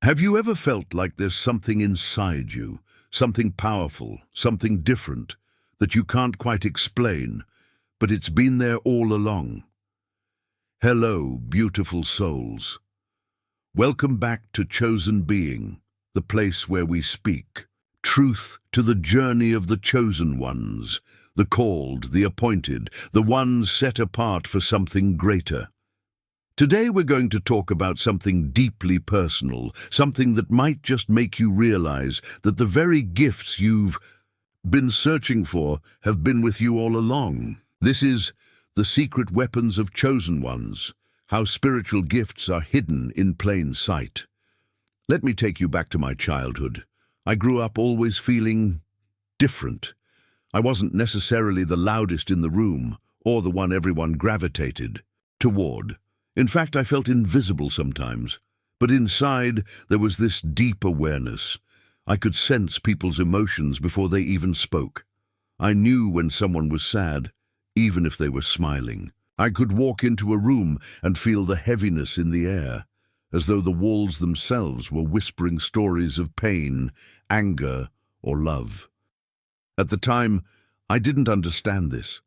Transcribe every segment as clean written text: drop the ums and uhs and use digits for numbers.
Have you ever felt like there's something inside you, something powerful, something different, that you can't quite explain, but it's been there all along? Hello, beautiful souls. Welcome back to Chosen Being, the place where we speak truth to the journey of the chosen ones, the called, the appointed, the ones set apart for something greater. Today we're going to talk about something deeply personal, something that might just make you realize that the very gifts you've been searching for have been with you all along. This is the secret weapons of chosen ones, how spiritual gifts are hidden in plain sight. Let me take you back to my childhood. I grew up always feeling different. I wasn't necessarily the loudest in the room or the one everyone gravitated toward. In fact, I felt invisible sometimes, but inside there was this deep awareness. I could sense people's emotions before they even spoke. I knew when someone was sad, even if they were smiling. I could walk into a room and feel the heaviness in the air, as though the walls themselves were whispering stories of pain, anger, or love. At the time, I didn't understand this.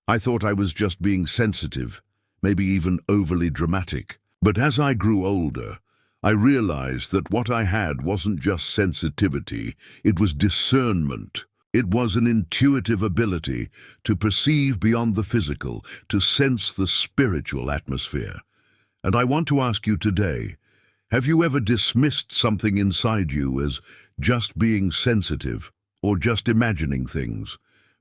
I thought I was just being sensitive, maybe even overly dramatic. But as I grew older, I realized that what I had wasn't just sensitivity, it was discernment. It was an intuitive ability to perceive beyond the physical, to sense the spiritual atmosphere. And I want to ask you today, have you ever dismissed something inside you as just being sensitive or just imagining things?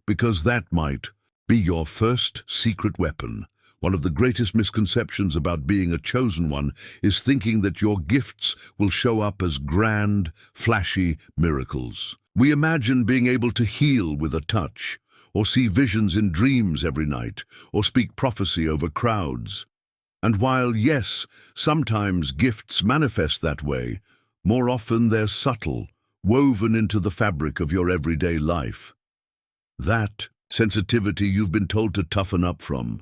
Because that might be your first secret weapon. One of the greatest misconceptions about being a chosen one is thinking that your gifts will show up as grand, flashy miracles. We imagine being able to heal with a touch, or see visions in dreams every night, or speak prophecy over crowds. And while, yes, sometimes gifts manifest that way, more often they're subtle, woven into the fabric of your everyday life. That sensitivity you've been told to toughen up from,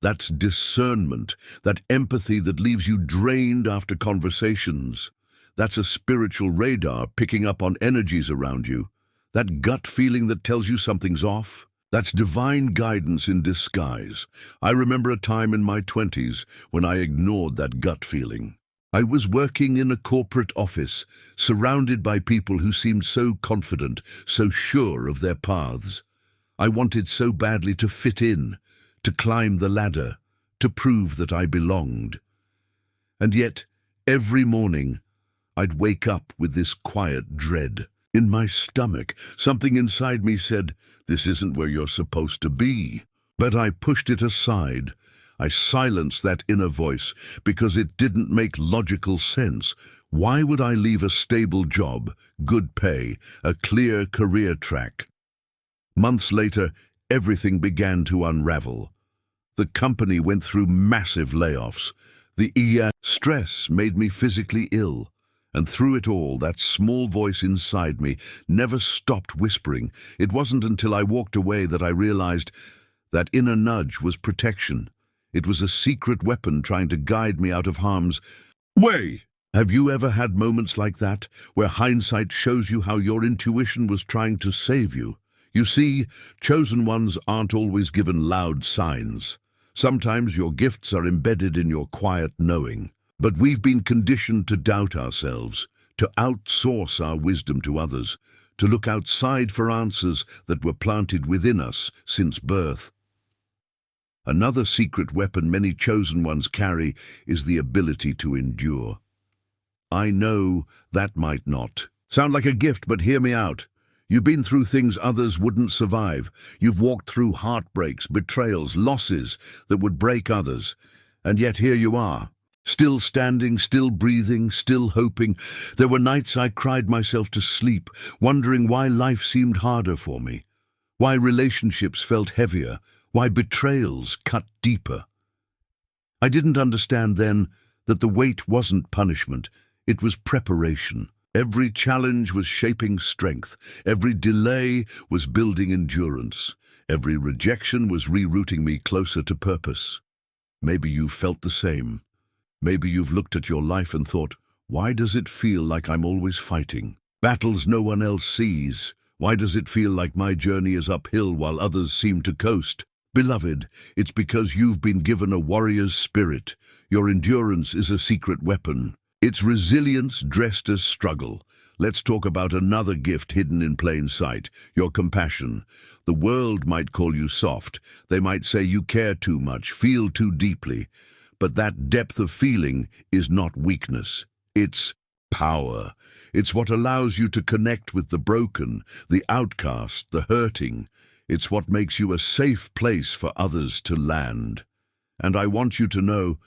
that's discernment, that empathy that leaves you drained after conversations. That's a spiritual radar picking up on energies around you. That gut feeling that tells you something's off. That's divine guidance in disguise. I remember a time in my 20s when I ignored that gut feeling. I was working in a corporate office, surrounded by people who seemed so confident, so sure of their paths. I wanted so badly to fit in, to climb the ladder, to prove that I belonged. And yet, every morning, I'd wake up with this quiet dread. In my stomach, something inside me said, "This isn't where you're supposed to be." But I pushed it aside. I silenced that inner voice because it didn't make logical sense. Why would I leave a stable job, good pay, a clear career track? Months later, everything began to unravel. The company went through massive layoffs. The stress made me physically ill. And through it all, that small voice inside me never stopped whispering. It wasn't until I walked away that I realized that inner nudge was protection. It was a secret weapon trying to guide me out of harm's way. Have you ever had moments like that, where hindsight shows you how your intuition was trying to save you? You see, chosen ones aren't always given loud signs. Sometimes your gifts are embedded in your quiet knowing. But we've been conditioned to doubt ourselves, to outsource our wisdom to others, to look outside for answers that were planted within us since birth. Another secret weapon many chosen ones carry is the ability to endure. I know that might not sound like a gift, but hear me out. You've been through things others wouldn't survive. You've walked through heartbreaks, betrayals, losses that would break others. And yet here you are. Still standing, still breathing, still hoping. There were nights I cried myself to sleep, wondering why life seemed harder for me, why relationships felt heavier, why betrayals cut deeper. I didn't understand then that the weight wasn't punishment, it was preparation. Every challenge was shaping strength, every delay was building endurance, every rejection was rerouting me closer to purpose. Maybe you felt the same. Maybe you've looked at your life and thought, Why does it feel like I'm always fighting? Battles no one else sees. Why does it feel like my journey is uphill while others seem to coast? Beloved, it's because you've been given a warrior's spirit. Your endurance is a secret weapon. It's resilience dressed as struggle. Let's talk about another gift hidden in plain sight, your compassion. The world might call you soft. They might say you care too much, feel too deeply. But that depth of feeling is not weakness. It's power. It's what allows you to connect with the broken, the outcast, the hurting. It's what makes you a safe place for others to land. And I want you to know,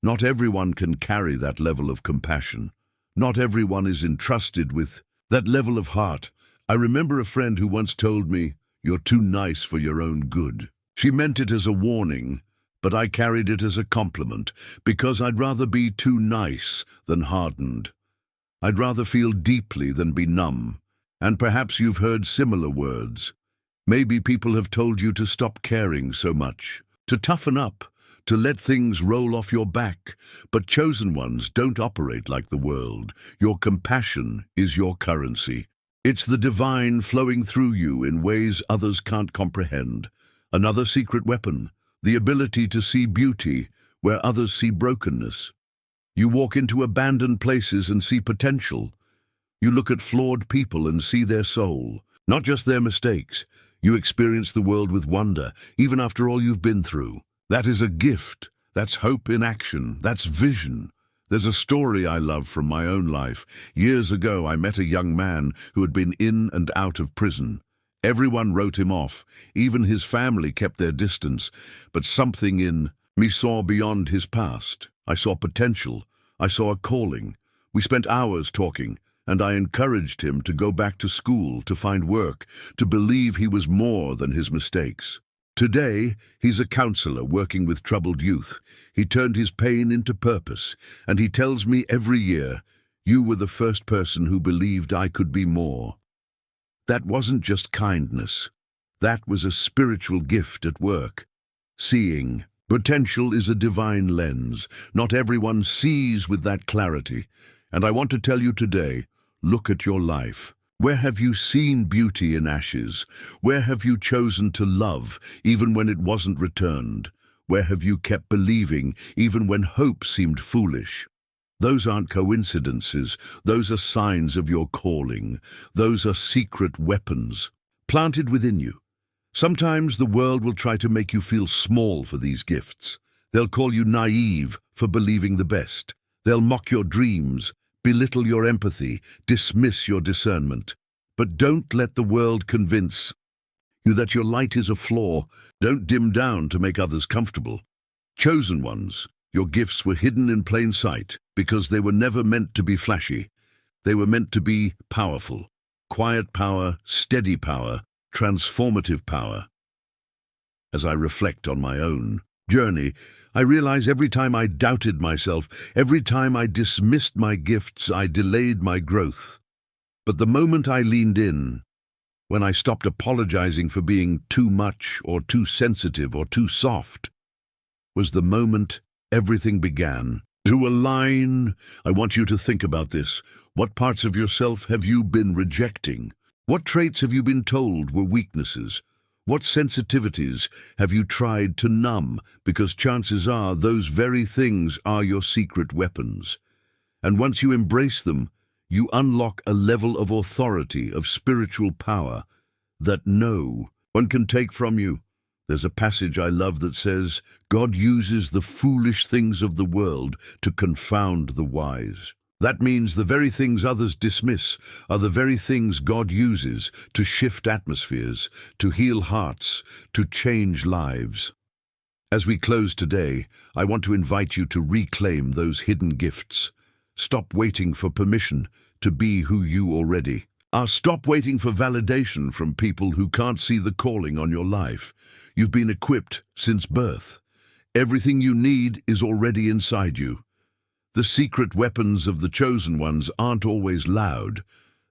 not everyone can carry that level of compassion. Not everyone is entrusted with that level of heart. I remember a friend who once told me, "You're too nice for your own good." She meant it as a warning, but I carried it as a compliment, because I'd rather be too nice than hardened. I'd rather feel deeply than be numb. And perhaps you've heard similar words. Maybe people have told you to stop caring so much, to toughen up, to let things roll off your back. But chosen ones don't operate like the world. Your compassion is your currency. It's the divine flowing through you in ways others can't comprehend. Another secret weapon, the ability to see beauty where others see brokenness. You walk into abandoned places and see potential. You look at flawed people and see their soul, not just their mistakes. You experience the world with wonder, even after all you've been through. That is a gift. That's hope in action. That's vision. There's a story I love from my own life. Years ago, I met a young man who had been in and out of prison. Everyone wrote him off. Even his family kept their distance. But something in me saw beyond his past. I saw potential. I saw a calling. We spent hours talking, and I encouraged him to go back to school, to find work, to believe he was more than his mistakes. Today, he's a counselor working with troubled youth. He turned his pain into purpose, and he tells me every year, "You were the first person who believed I could be more." That wasn't just kindness. That was a spiritual gift at work. Seeing. Potential is a divine lens. Not everyone sees with that clarity. And I want to tell you today, look at your life. Where have you seen beauty in ashes? Where have you chosen to love, even when it wasn't returned? Where have you kept believing, even when hope seemed foolish? Those aren't coincidences. Those are signs of your calling. Those are secret weapons, planted within you. Sometimes the world will try to make you feel small for these gifts. They'll call you naive for believing the best. They'll mock your dreams, belittle your empathy, dismiss your discernment. But don't let the world convince you that your light is a flaw. Don't dim down to make others comfortable. Chosen ones, your gifts were hidden in plain sight because they were never meant to be flashy. They were meant to be powerful. Quiet power, steady power, transformative power. As I reflect on my own journey, I realize every time I doubted myself, every time I dismissed my gifts, I delayed my growth. But the moment I leaned in, when I stopped apologizing for being too much or too sensitive or too soft, was the moment everything began to align. I want you to think about this. What parts of yourself have you been rejecting? What traits have you been told were weaknesses? What sensitivities have you tried to numb? Because chances are those very things are your secret weapons. And once you embrace them, you unlock a level of authority, of spiritual power that no one can take from you. There's a passage I love that says, God uses the foolish things of the world to confound the wise. That means the very things others dismiss are the very things God uses to shift atmospheres, to heal hearts, to change lives. As we close today, I want to invite you to reclaim those hidden gifts. Stop waiting for permission to be who you already are. Stop waiting for validation from people who can't see the calling on your life. You've been equipped since birth. Everything you need is already inside you. The secret weapons of the chosen ones aren't always loud.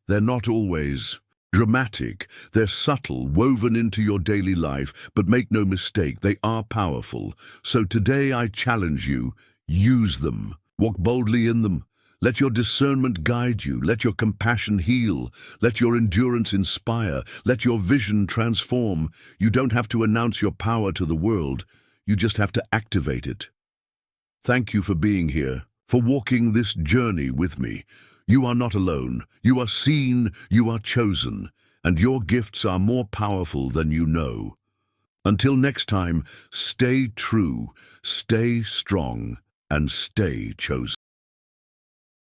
They're not always dramatic. They're subtle, woven into your daily life, but make no mistake, they are powerful. So today I challenge you, use them. Walk boldly in them. Let your discernment guide you. Let your compassion heal. Let your endurance inspire. Let your vision transform. You don't have to announce your power to the world. You just have to activate it. Thank you for being here, for walking this journey with me. You are not alone. You are seen, you are chosen, and your gifts are more powerful than you know. Until next time, stay true, stay strong, and stay chosen.